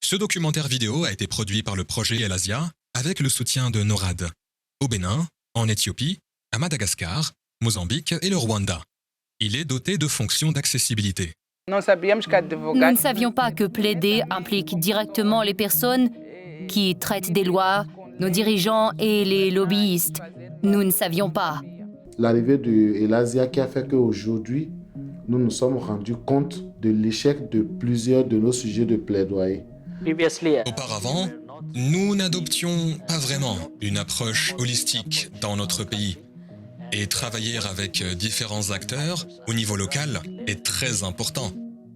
Ce documentaire vidéo a été produit par le projet El Asia avec le soutien de NORAD, au Bénin, en Éthiopie, à Madagascar, Mozambique et le Rwanda. Il est doté de fonctions d'accessibilité. Nous ne savions pas que plaider implique directement les personnes qui traitent des lois, nos dirigeants et les lobbyistes. Nous ne savions pas. L'arrivée de El Asia qui a fait qu'aujourd'hui, nous nous sommes rendus compte de l'échec de plusieurs de nos sujets de plaidoyer. Auparavant, nous n'adoptions pas vraiment une approche holistique dans notre pays. Et travailler avec différents acteurs au niveau local est très important.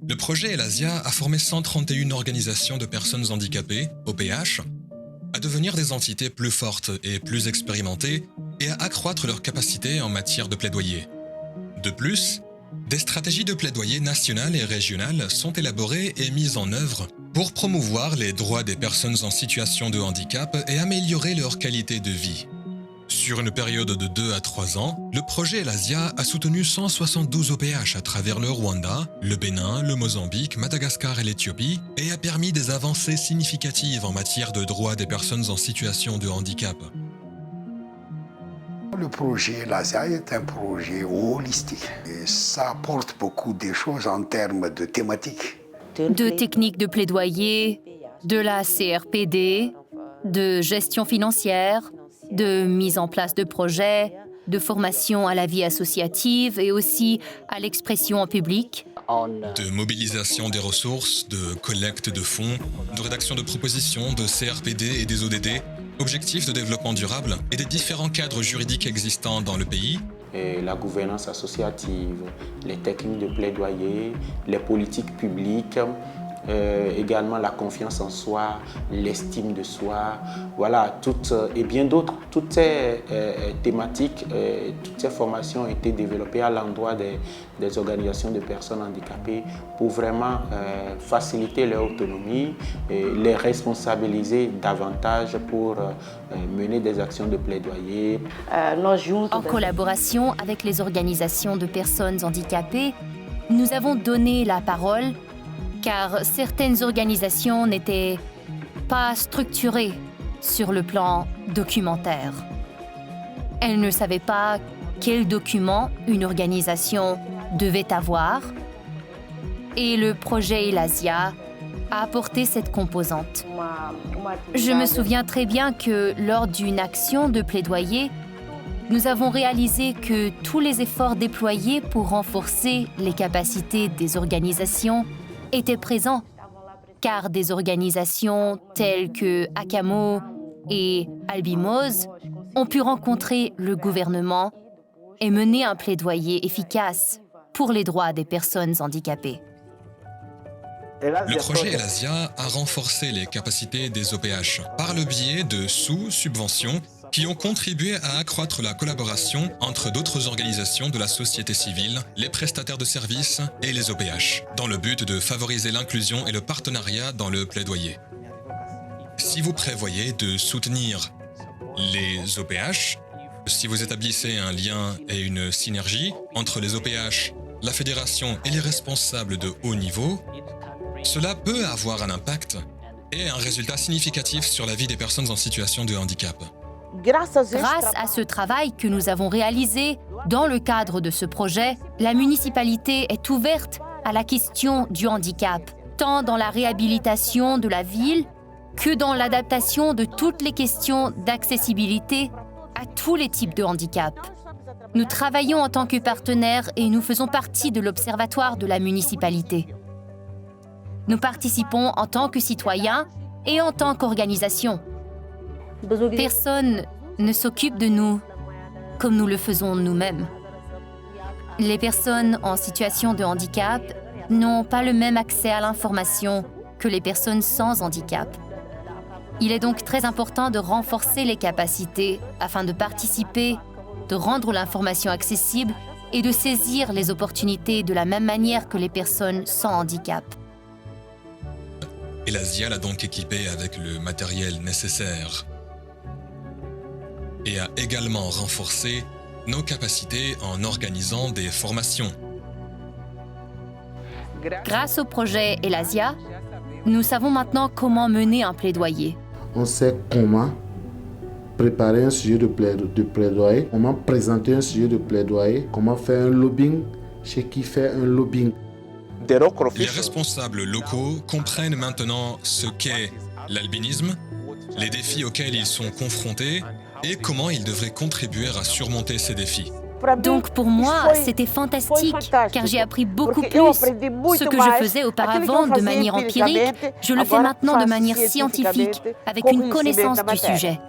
Le projet El Asia a formé 131 organisations de personnes handicapées, OPH, à devenir des entités plus fortes et plus expérimentées et à accroître leurs capacités en matière de plaidoyer. De plus, des stratégies de plaidoyer nationales et régionales sont élaborées et mises en œuvre pour promouvoir les droits des personnes en situation de handicap et améliorer leur qualité de vie. Sur une période de 2 à 3 ans, le projet El Asia a soutenu 172 OPH à travers le Rwanda, le Bénin, le Mozambique, Madagascar et l'Éthiopie et a permis des avancées significatives en matière de droits des personnes en situation de handicap. Le projet El Asia est un projet holistique et ça apporte beaucoup de choses en termes de thématiques. De techniques de plaidoyer, de la CRPD, de gestion financière, de mise en place de projets, de formation à la vie associative et aussi à l'expression en public. De mobilisation des ressources, de collecte de fonds, de rédaction de propositions, de CRPD et des ODD, objectifs de développement durable et des différents cadres juridiques existants dans le pays. Et la gouvernance associative, les techniques de plaidoyer, les politiques publiques, également la confiance en soi, l'estime de soi, voilà, et bien d'autres. Toutes ces thématiques, toutes ces formations ont été développées à l'endroit des organisations de personnes handicapées pour vraiment faciliter leur autonomie et les responsabiliser davantage pour mener des actions de plaidoyer. En collaboration avec les organisations de personnes handicapées, nous avons donné la parole car certaines organisations n'étaient pas structurées sur le plan documentaire. Elles ne savaient pas quel document une organisation devait avoir et le projet El Asia a apporté cette composante. Je me souviens très bien que lors d'une action de plaidoyer, nous avons réalisé que tous les efforts déployés pour renforcer les capacités des organisations étaient présents, car des organisations telles que Akamo et Albimoz ont pu rencontrer le gouvernement et mener un plaidoyer efficace pour les droits des personnes handicapées. Le projet El Asia a renforcé les capacités des OPH par le biais de sous-subventions qui ont contribué à accroître la collaboration entre d'autres organisations de la société civile, les prestataires de services et les OPH, dans le but de favoriser l'inclusion et le partenariat dans le plaidoyer. Si vous prévoyez de soutenir les OPH, si vous établissez un lien et une synergie entre les OPH, la fédération et les responsables de haut niveau, cela peut avoir un impact et un résultat significatif sur la vie des personnes en situation de handicap. Grâce à ce travail que nous avons réalisé dans le cadre de ce projet, la municipalité est ouverte à la question du handicap, tant dans la réhabilitation de la ville que dans l'adaptation de toutes les questions d'accessibilité à tous les types de handicap. Nous travaillons en tant que partenaires et nous faisons partie de l'observatoire de la municipalité. Nous participons en tant que citoyens et en tant qu'organisation. Personne ne s'occupe de nous comme nous le faisons nous-mêmes. Les personnes en situation de handicap n'ont pas le même accès à l'information que les personnes sans handicap. Il est donc très important de renforcer les capacités afin de participer, de rendre l'information accessible et de saisir les opportunités de la même manière que les personnes sans handicap. El Asia l'a donc équipé avec le matériel nécessaire et a également renforcé nos capacités en organisant des formations. Grâce au projet El Asia, Nous savons maintenant comment mener un plaidoyer. On sait comment préparer un sujet de plaidoyer, comment présenter un sujet de plaidoyer, comment faire un lobbying, chez qui fait un lobbying. Les responsables locaux comprennent maintenant ce qu'est l'albinisme, les défis auxquels ils sont confrontés et comment ils devraient contribuer à surmonter ces défis. Donc pour moi, c'était fantastique, car j'ai appris beaucoup plus. Ce que je faisais auparavant de manière empirique, je le fais maintenant de manière scientifique, avec une connaissance du sujet.